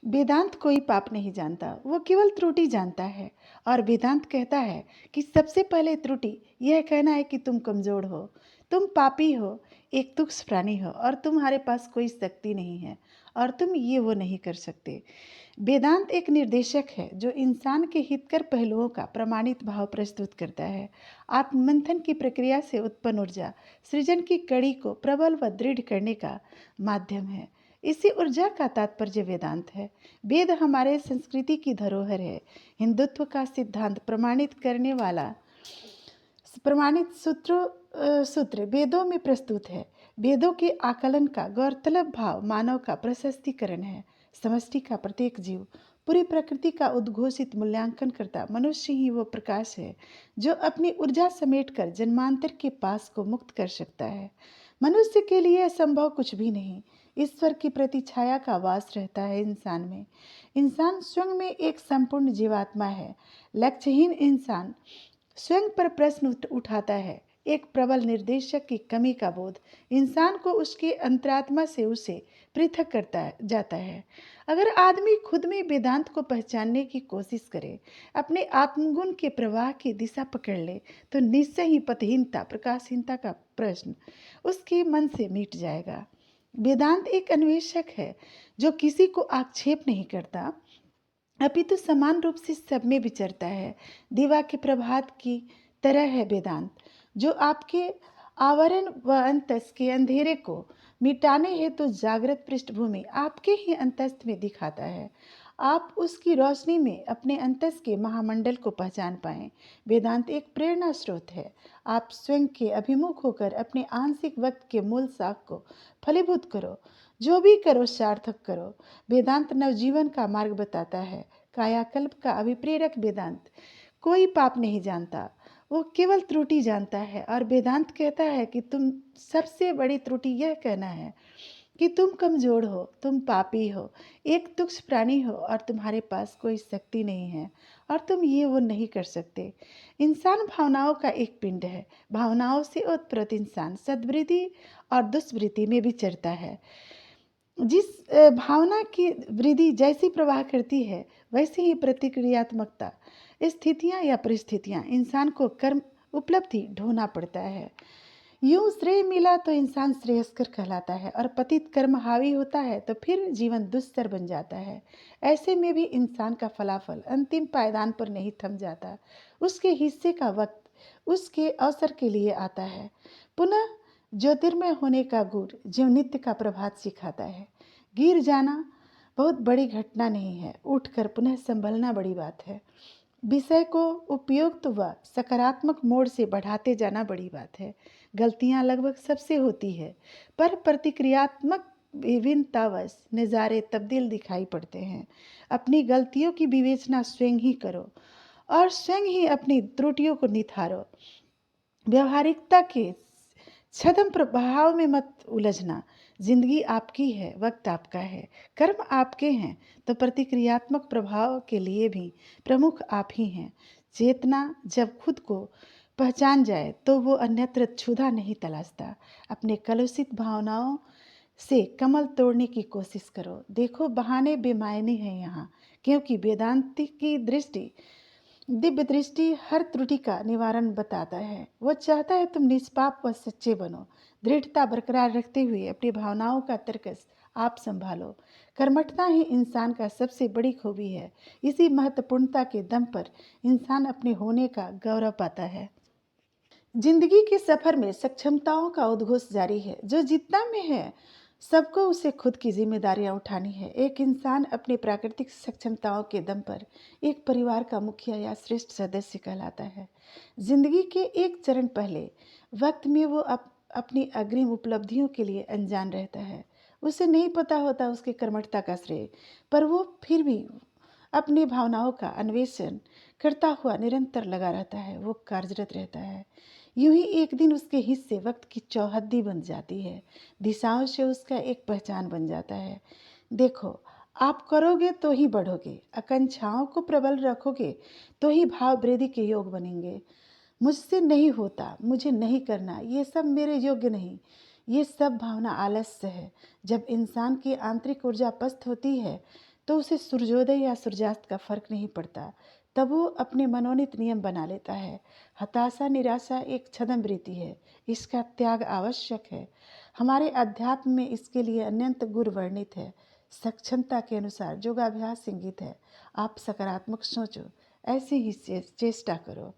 वेदांत कोई पाप नहीं जानता, वो केवल त्रुटि जानता है। और वेदांत कहता है कि सबसे पहले त्रुटि यह कहना है कि तुम कमजोर हो, तुम पापी हो, एक तुच्छ प्राणी हो और तुम्हारे पास कोई शक्ति नहीं है और तुम ये वो नहीं कर सकते। वेदांत एक निर्देशक है जो इंसान के हितकर पहलुओं का प्रमाणित भाव प्रस्तुत करता है। आत्ममंथन की प्रक्रिया से उत्पन्न ऊर्जा सृजन की कड़ी को प्रबल व दृढ़ करने का माध्यम है। इसी ऊर्जा का तात्पर्य वेदांत है। वेद हमारे संस्कृति की धरोहर है। हिंदुत्व का सिद्धांत प्रमाणित सूत्र वेदों में प्रस्तुत है। वेदों के आकलन का गौरतलब भाव मानव का प्रशस्तीकरण है। समष्टि का प्रत्येक जीव, पूरी प्रकृति का उद्घोषित मूल्यांकन करता मनुष्य ही वो प्रकाश है जो अपनी ऊर्जा समेटकर जन्मांतर के पास को मुक्त कर सकता है। मनुष्य के लिए असंभव कुछ भी नहीं। ईश्वर की प्रतिछाया का वास रहता है इंसान में। इंसान स्वयं में एक संपूर्ण जीवात्मा है। लक्ष्यहीन इंसान स्वयं पर प्रश्न उठाता है। एक प्रबल निर्देशक की कमी का बोध इंसान को उसके अंतरात्मा से उसे पृथक करता जाता है। अगर आदमी खुद में वेदांत को पहचानने की कोशिश करे, अपने आत्मगुण के प्रवाह की दिशा पकड़ ले, तो निश्चय ही पथहीनता प्रकाशहीनता का प्रश्न उसके मन से मिट जाएगा। वेदांत एक अन्वेषक है जो किसी को आक्षेप नहीं करता, अपितु समान रूप से सब में विचरता है। दिवा के प्रभात की तरह है वेदांत, जो आपके आवरण व अंतस के अंधेरे को मिटाने हेतु जागृत पृष्ठभूमि आपके ही अंतस्थ में दिखाता है। आप उसकी रोशनी में अपने अंतस के महामंडल को पहचान पाएं। वेदांत एक प्रेरणा स्रोत है। आप स्वयं के अभिमुख होकर अपने आंशिक वक्त के मूल साख को फलीभूत करो। जो भी करो सार्थक करो। वेदांत नवजीवन का मार्ग बताता है। कायाकल्प का अभिप्रेरक वेदांत कोई पाप नहीं जानता, वो केवल त्रुटि जानता है। और वेदांत कहता है कि तुम सबसे बड़ी त्रुटि यह कहना है कि तुम कमजोर हो, तुम पापी हो, एक तुच्छ प्राणी हो और तुम्हारे पास कोई शक्ति नहीं है और तुम ये वो नहीं कर सकते। इंसान भावनाओं का एक पिंड है। भावनाओं से उत्पन्न इंसान सद्वृत्ति और दुष्वृत्ति में विचरता है। जिस भावना की वृद्धि जैसी प्रवाह करती है, वैसे ही प्रतिक्रियात्मकता स्थितियां या परिस्थितियां इंसान को कर्म उपलब्धि ढोना पड़ता है। यूं श्रेय मिला तो इंसान श्रेयस्कर कहलाता है और पतित कर्म हावी होता है तो फिर जीवन दुस्तर बन जाता है। ऐसे में भी इंसान का फलाफल अंतिम पायदान पर नहीं थम जाता। उसके हिस्से का वक्त उसके अवसर के लिए आता है। पुनः ज्योतिर्मय होने का गुर जो नित्य का प्रभात सिखाता है। गिर जाना बहुत बड़ी घटना नहीं है, उठकर पुनः संभलना बड़ी बात है। विषय को उपयुक्त व सकारात्मक मोड़ से बढ़ाते जाना बड़ी बात है। गलतियां लगभग सबसे होती है, पर प्रतिक्रियात्मक विभिन्नतावश नज़ारे तब्दील दिखाई पड़ते हैं। अपनी गलतियों की विवेचना स्वयं ही करो और स्वयं ही अपनी त्रुटियों को निखारो। व्यवहारिकता के छद्म प्रभाव में मत उलझना। जिंदगी आपकी है, वक्त आपका है, कर्म आपके हैं, तो प्रतिक्रियात्मक प्रभाव के लिए भी प्रमुख आप ही हैं। चेतना जब खुद को पहचान जाए तो वो अन्यत्र क्षुधा नहीं तलाशता। अपने कलुषित भावनाओं से कमल तोड़ने की कोशिश करो। देखो बहाने बेमायने हैं यहाँ, क्योंकि वेदांति की दृष्टि दिव्य दृष्टि हर त्रुटि का निवारण बताता है। वो चाहता है तुम निष्पाप व सच्चे बनो। दृढ़ता बरकरार रखते हुए अपनी भावनाओं का तर्कस आप संभालो। कर्मठता ही इंसान का सबसे बड़ी खूबी है। इसी महत्वपूर्णता के दम पर इंसान अपने होने का गौरव पाता है। जिंदगी के सफर में सक्षमताओं का उद्घोष जारी है। जो जितना में है सबको उसे खुद की जिम्मेदारियां उठानी है। एक इंसान अपनी प्राकृतिक सक्षमताओं के दम पर एक परिवार का मुखिया या श्रेष्ठ सदस्य कहलाता है। जिंदगी के एक चरण पहले वक्त में वो अपनी अग्रिम उपलब्धियों के लिए अनजान रहता है। उसे नहीं पता होता उसकी कर्मठता का श्रेय, पर वो फिर भी अपनी भावनाओं का अन्वेषण करता हुआ निरंतर लगा रहता है। वो कार्यरत रहता है। यूं ही एक दिन उसके हिस्से वक्त की चौहद्दी बन जाती है। दिशाओं से उसका एक पहचान बन जाता है। देखो, आप करोगे तो ही बढ़ोगे, आकांक्षाओं को प्रबल रखोगे तो ही भाव वृद्धि के योग बनेंगे। मुझसे नहीं होता, मुझे नहीं करना, ये सब मेरे योग्य नहीं, ये सब भावना आलस्य है। जब इंसान की आंतरिक ऊर्जा पस्त होती है तो उसे सूर्योदय या सूर्यास्त का फर्क नहीं पड़ता। तब वो अपने मनोनीत नियम बना लेता है। हताशा निराशा एक छद्मवृत्ति है, इसका त्याग आवश्यक है। हमारे अध्यात्म में इसके लिए अनंत गुर वर्णित है। सक्षमता के अनुसार योगाभ्यास इंगित है। आप सकारात्मक सोचो, ऐसी ही चेष्टा करो।